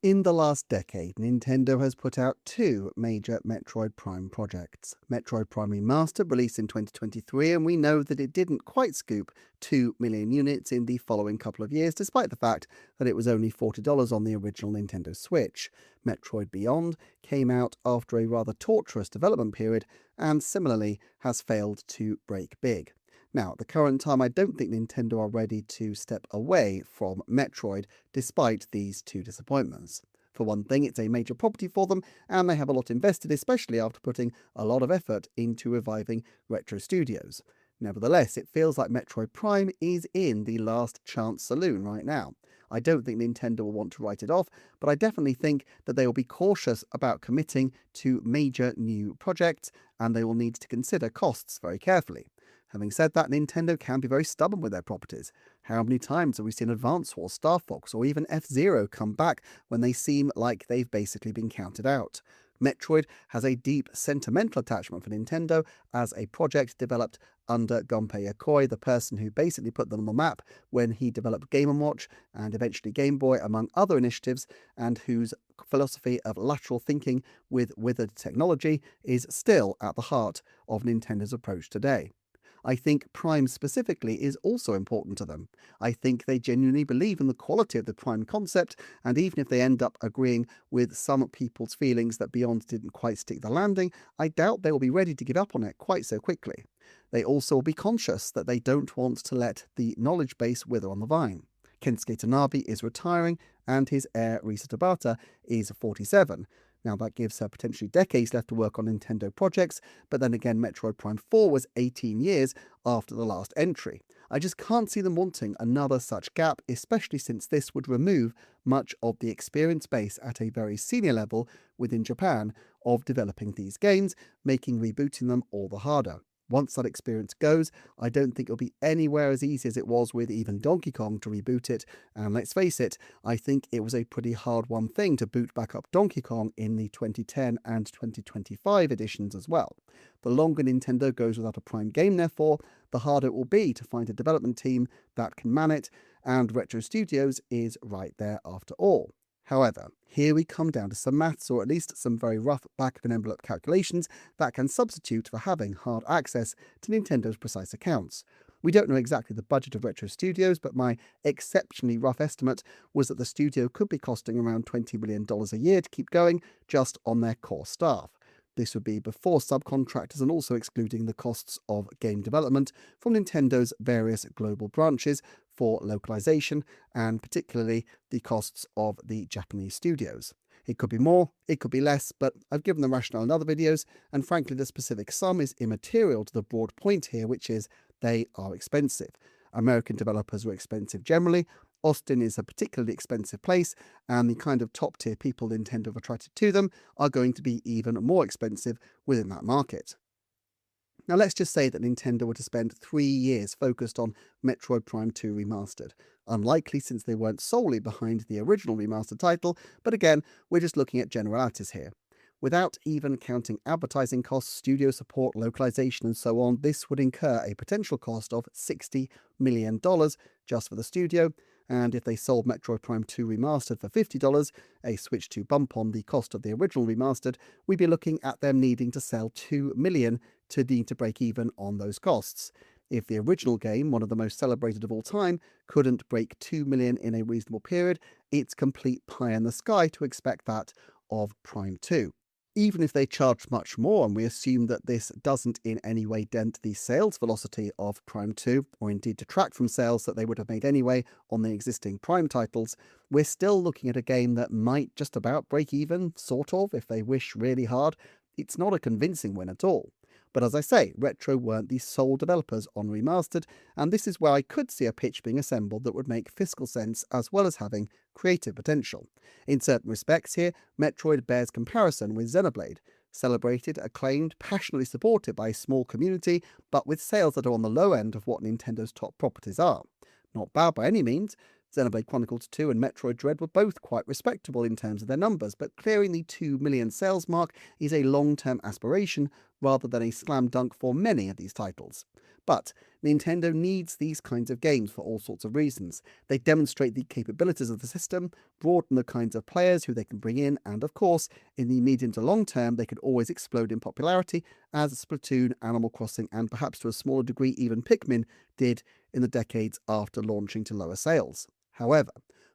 In the last decade, Nintendo has put out two major Metroid Prime projects. Metroid Prime Remastered released in 2023, and we know that it didn't quite scoop 2 million units in the following couple of years, despite the fact that it was only $40 on the original Nintendo Switch. Metroid Beyond came out after a rather torturous development period, and similarly has failed to break big. Now, at the current time, I don't think Nintendo are ready to step away from Metroid, despite these two disappointments. For one thing, it's a major property for them, and they have a lot invested, especially after putting a lot of effort into reviving Retro Studios. Nevertheless, it feels like Metroid Prime is in the last chance saloon right now. I don't think Nintendo will want to write it off, but I definitely think that they will be cautious about committing to major new projects, and they will need to consider costs very carefully. Having said that, Nintendo can be very stubborn with their properties. How many times have we seen Advance Wars, Star Fox, or even F-Zero come back when they seem like they've basically been counted out? Metroid has a deep sentimental attachment for Nintendo as a project developed under Gunpei Yokoi, the person who basically put them on the map when he developed Game & Watch and eventually Game Boy, among other initiatives, and whose philosophy of lateral thinking with withered technology is still at the heart of Nintendo's approach today. I think Prime specifically is also important to them. I think they genuinely believe in the quality of the Prime concept, and even if they end up agreeing with some people's feelings that Beyond didn't quite stick the landing, I doubt they will be ready to give up on it quite so quickly. They also will be conscious that they don't want to let the knowledge base wither on the vine. Kensuke Tanabe is retiring, and his heir Risa Tabata is 47. Now, that gives her potentially decades left to work on Nintendo projects, but then again, Metroid Prime 4 was 18 years after the last entry. I just can't see them wanting another such gap, especially since this would remove much of the experience base at a very senior level within Japan of developing these games, making rebooting them all the harder. Once that experience goes, I don't think it'll be anywhere as easy as it was with even Donkey Kong to reboot it, and let's face it, I think it was a pretty hard-won thing to boot back up Donkey Kong in the 2010 and 2025 editions as well. The longer Nintendo goes without a Prime game, therefore, the harder it will be to find a development team that can man it, and Retro Studios is right there after all. However, here we come down to some maths, or at least some very rough back-of-an-envelope calculations that can substitute for having hard access to Nintendo's precise accounts. We don't know exactly the budget of Retro Studios, but my exceptionally rough estimate was that the studio could be costing around $20 million a year to keep going just on their core staff. This would be before subcontractors and also excluding the costs of game development from Nintendo's various global branches for localization, and particularly the costs of the Japanese studios. It could be more, it could be less, but I've given the rationale in other videos, and frankly the specific sum is immaterial to the broad point here, which is they are expensive. American developers are expensive generally. Austin is a particularly expensive place, and the kind of top tier people Nintendo have attracted to them are going to be even more expensive within that market. Now let's just say that Nintendo were to spend 3 years focused on Metroid Prime 2 Remastered. Unlikely, since they weren't solely behind the original remastered title, but again, we're just looking at generalities here. Without even counting advertising costs, studio support, localization, and so on, this would incur a potential cost of $60 million just for the studio, and if they sold Metroid Prime 2 Remastered for $50, a Switch 2 bump on the cost of the original Remastered, we'd be looking at them needing to sell $2 million to need to break even on those costs. If the original game, one of the most celebrated of all time, couldn't break $2 million in a reasonable period, it's complete pie in the sky to expect that of Prime 2. Even if they charge much more, and we assume that this doesn't in any way dent the sales velocity of Prime 2, or indeed detract from sales that they would have made anyway on the existing Prime titles, we're still looking at a game that might just about break even, sort of, if they wish really hard. It's not a convincing win at all. But as I say, Retro weren't the sole developers on Remastered, and this is where I could see a pitch being assembled that would make fiscal sense as well as having creative potential. In certain respects here, Metroid bears comparison with Xenoblade. Celebrated, acclaimed, passionately supported by a small community, but with sales that are on the low end of what Nintendo's top properties are. Not bad by any means. Xenoblade Chronicles 2 and Metroid Dread were both quite respectable in terms of their numbers, but clearing the 2 million sales mark is a long-term aspiration rather than a slam dunk for many of these titles. But Nintendo needs these kinds of games for all sorts of reasons. They demonstrate the capabilities of the system, broaden the kinds of players who they can bring in, and of course, in the medium to long term, they could always explode in popularity, as Splatoon, Animal Crossing, and perhaps to a smaller degree even Pikmin did in the decades after launching to lower sales. However,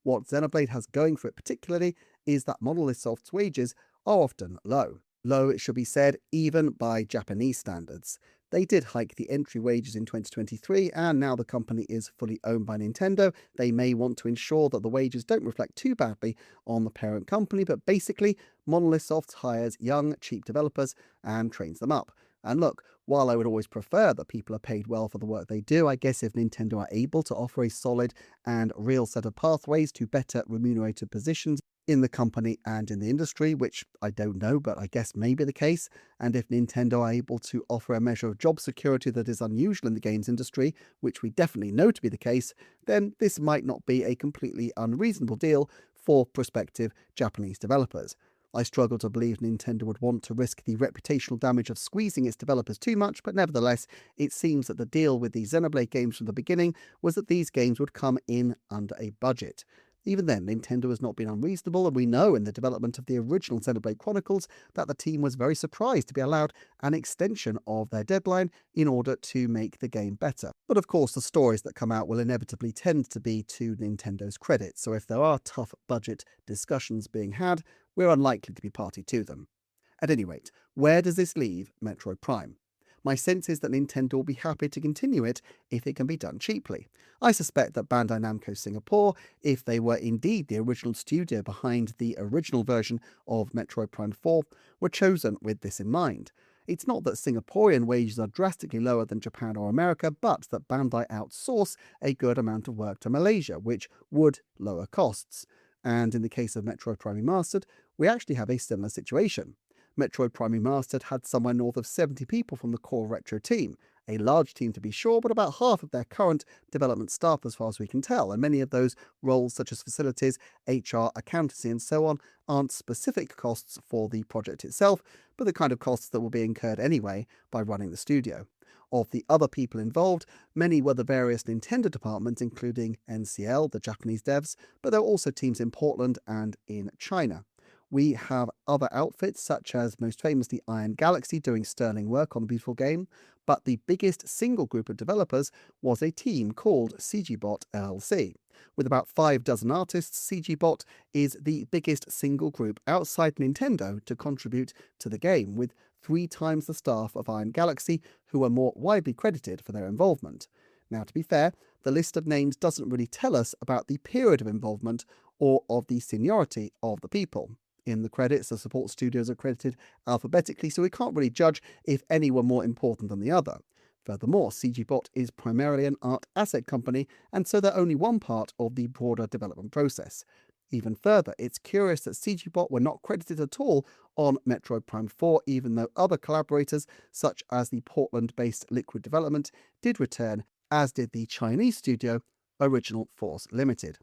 what Xenoblade has going for it particularly is that Monolith Soft's wages are often low. Low, it should be said, even by Japanese standards. They did hike the entry wages in 2023, and now the company is fully owned by Nintendo. They may want to ensure that the wages don't reflect too badly on the parent company, but basically, Monolith Soft hires young, cheap developers and trains them up. And look, while I would always prefer that people are paid well for the work they do, I guess if Nintendo are able to offer a solid and real set of pathways to better remunerated positions in the company and in the industry, which I don't know, but I guess may be the case, and if Nintendo are able to offer a measure of job security that is unusual in the games industry, which we definitely know to be the case, then this might not be a completely unreasonable deal for prospective Japanese developers. I struggle to believe Nintendo would want to risk the reputational damage of squeezing its developers too much, but nevertheless, it seems that the deal with the Xenoblade games from the beginning was that these games would come in under a budget. Even then, Nintendo has not been unreasonable, and we know in the development of the original Xenoblade Chronicles that the team was very surprised to be allowed an extension of their deadline in order to make the game better. But of course, the stories that come out will inevitably tend to be to Nintendo's credit, so if there are tough budget discussions being had, we're unlikely to be party to them. At any rate, where does this leave Metroid Prime? My sense is that Nintendo will be happy to continue it if it can be done cheaply. I suspect that Bandai Namco Singapore, if they were indeed the original studio behind the original version of Metroid Prime 4, were chosen with this in mind. It's not that Singaporean wages are drastically lower than Japan or America, but that Bandai outsource a good amount of work to Malaysia, which would lower costs. And in the case of Metroid Prime Remastered, we actually have a similar situation. Metroid Prime Remastered had somewhere north of 70 people from the core Retro team, a large team to be sure, but about half of their current development staff as far as we can tell, and many of those roles such as facilities, HR, accountancy and so on aren't specific costs for the project itself, but the kind of costs that will be incurred anyway by running the studio. Of the other people involved, many were the various Nintendo departments, including NCL, the Japanese devs, but there are also teams in Portland and in China. We have other outfits, such as most famously Iron Galaxy, doing sterling work on the beautiful game, but the biggest single group of developers was a team called CGBot LLC. With about 6 artists, CGBot is the biggest single group outside Nintendo to contribute to the game, with 3 times the staff of Iron Galaxy, who are more widely credited for their involvement. Now, to be fair, the list of names doesn't really tell us about the period of involvement or of the seniority of the people. In the credits, the support studios are credited alphabetically, so we can't really judge if any were more important than the other. Furthermore, CGBot is primarily an art asset company, and so they're only one part of the broader development process. Even further, it's curious that CGBot were not credited at all on Metroid Prime 4, even though other collaborators, such as the Portland-based Liquid Development, did return, as did the Chinese studio Original Force Limited.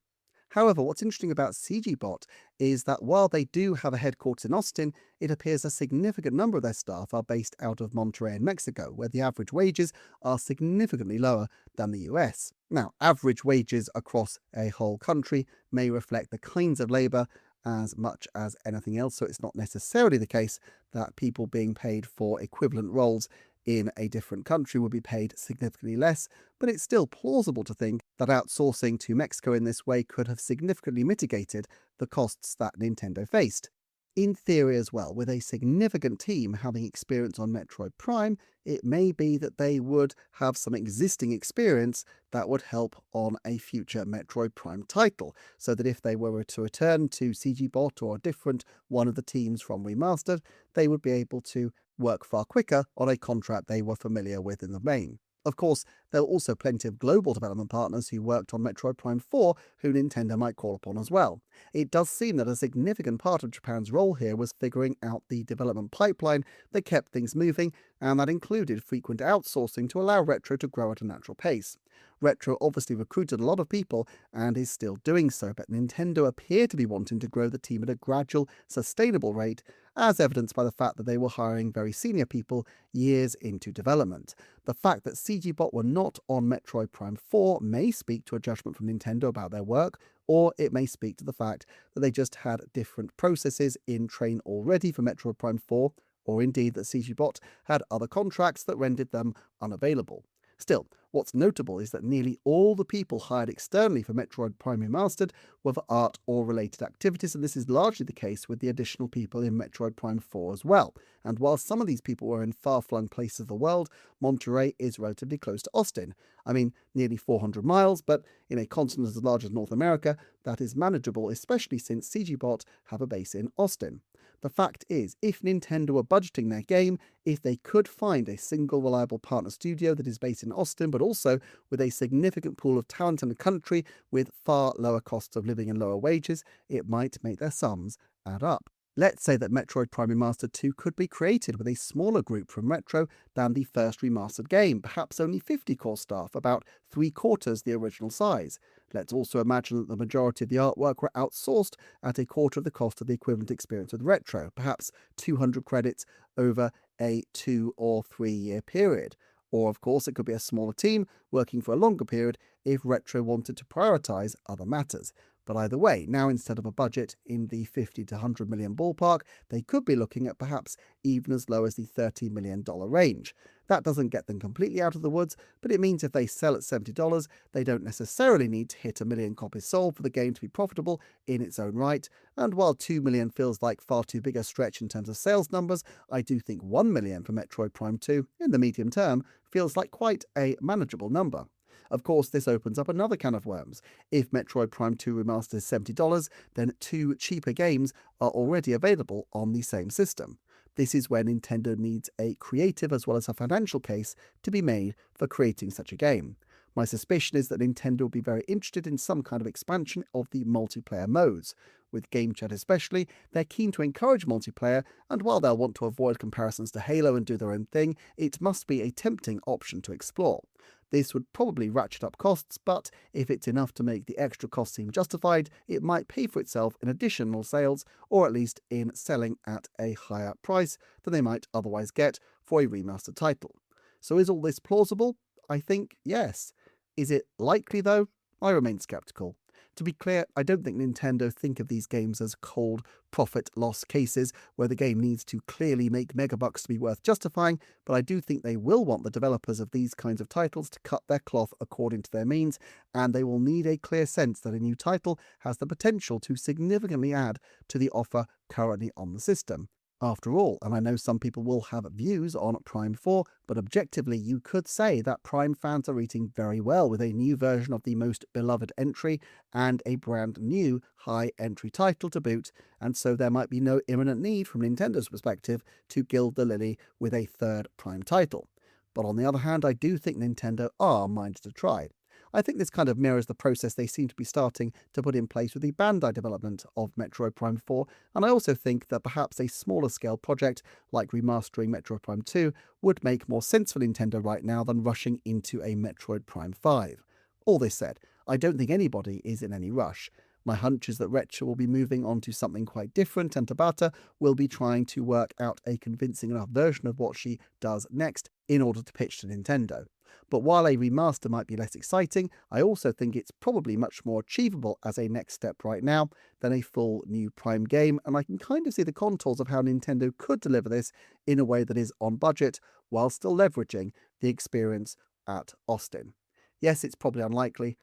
However, what's interesting about CGBot is that while they do have a headquarters in Austin, it appears a significant number of their staff are based out of Monterrey in Mexico, where the average wages are significantly lower than the US. Now, average wages across a whole country may reflect the kinds of labour as much as anything else, so it's not necessarily the case that people being paid for equivalent roles in a different country would be paid significantly less, but it's still plausible to think that outsourcing to Mexico in this way could have significantly mitigated the costs that Nintendo faced. In theory as well, with a significant team having experience on Metroid Prime, it may be that they would have some existing experience that would help on a future Metroid Prime title, so that if they were to return to CGBot or a different one of the teams from Remastered, they would be able to work far quicker on a contract they were familiar with in the main. Of course, there are also plenty of global development partners who worked on Metroid Prime 4 who Nintendo might call upon as well. It does seem that a significant part of Japan's role here was figuring out the development pipeline that kept things moving, and that included frequent outsourcing to allow Retro to grow at a natural pace. Retro obviously recruited a lot of people and is still doing so, but Nintendo appear to be wanting to grow the team at a gradual, sustainable rate, as evidenced by the fact that they were hiring very senior people years into development. The fact that CGBot were not on Metroid Prime 4 may speak to a judgment from Nintendo about their work, or it may speak to the fact that they just had different processes in train already for Metroid Prime 4, or indeed that CGBot had other contracts that rendered them unavailable. Still, what's notable is that nearly all the people hired externally for Metroid Prime Remastered were for art or related activities, and this is largely the case with the additional people in Metroid Prime 4 as well. And while some of these people were in far-flung places of the world, Monterey is relatively close to Austin. I mean, nearly 400 miles, but in a continent as large as North America, that is manageable, especially since CGBot have a base in Austin. The fact is, if Nintendo were budgeting their game, if they could find a single reliable partner studio that is based in Austin, but also with a significant pool of talent in the country with far lower costs of living and lower wages, it might make their sums add up. Let's say that Metroid Prime Remastered 2 could be created with a smaller group from Retro than the first remastered game, perhaps only 50 core staff, about 3/4 the original size. Let's also imagine that the majority of the artwork were outsourced at 1/4 of the cost of the equivalent experience with Retro, perhaps 200 credits over a 2 or 3 year period. Or, of course, it could be a smaller team working for a longer period if Retro wanted to prioritize other matters. But either way, now instead of a budget in the 50 to 100 million ballpark, they could be looking at perhaps even as low as the $30 million range. That doesn't get them completely out of the woods, but it means if they sell at $70, they don't necessarily need to hit 1 million copies sold for the game to be profitable in its own right. And while 2 million feels like far too big a stretch in terms of sales numbers, I do think 1 million for Metroid Prime 2 in the medium term feels like quite a manageable number. Of course, this opens up another can of worms. If Metroid Prime 2 Remastered is $70, then 2 cheaper games are already available on the same system. This is where Nintendo needs a creative as well as a financial case to be made for creating such a game. My suspicion is that Nintendo will be very interested in some kind of expansion of the multiplayer modes. With Game Chat especially, they're keen to encourage multiplayer, and while they'll want to avoid comparisons to Halo and do their own thing, it must be a tempting option to explore. This would probably ratchet up costs, but if it's enough to make the extra cost seem justified, it might pay for itself in additional sales, or at least in selling at a higher price than they might otherwise get for a remastered title. So is all this plausible? I think yes. Is it likely though? I remain skeptical. To be clear, I don't think Nintendo think of these games as cold profit-loss cases where the game needs to clearly make megabucks to be worth justifying, but I do think they will want the developers of these kinds of titles to cut their cloth according to their means, and they will need a clear sense that a new title has the potential to significantly add to the offer currently on the system. After all, and I know some people will have views on Prime 4, but objectively you could say that Prime fans are eating very well with a new version of the most beloved entry and a brand new high entry title to boot, and so there might be no imminent need from Nintendo's perspective to gild the lily with a third Prime title. But on the other hand, I do think Nintendo are minded to try. I think this kind of mirrors the process they seem to be starting to put in place with the Bandai development of Metroid Prime 4, and I also think that perhaps a smaller scale project like remastering Metroid Prime 2 would make more sense for Nintendo right now than rushing into a Metroid Prime 5. All this said, I don't think anybody is in any rush. My hunch is that Retro will be moving on to something quite different, and Tabata will be trying to work out a convincing enough version of what she does next in order to pitch to Nintendo. But while a remaster might be less exciting, I also think it's probably much more achievable as a next step right now than a full new Prime game, and I can kind of see the contours of how Nintendo could deliver this in a way that is on budget while still leveraging the experience at Austin. Yes, it's probably unlikely,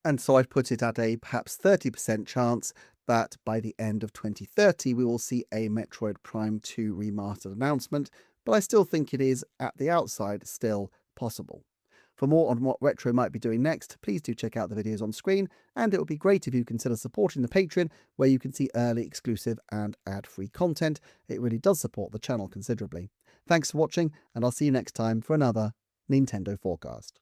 and so I've put it at a perhaps 30% chance that by the end of 2030 we will see a Metroid Prime 2 remastered announcement, but I still think it is, at the outside, still possible. For more on what Retro might be doing next, please do check out the videos on screen, and it would be great if you consider supporting the Patreon, where you can see early, exclusive and ad-free content. It really does support the channel considerably. Thanks for watching, and I'll see you next time for another Nintendo Forecast.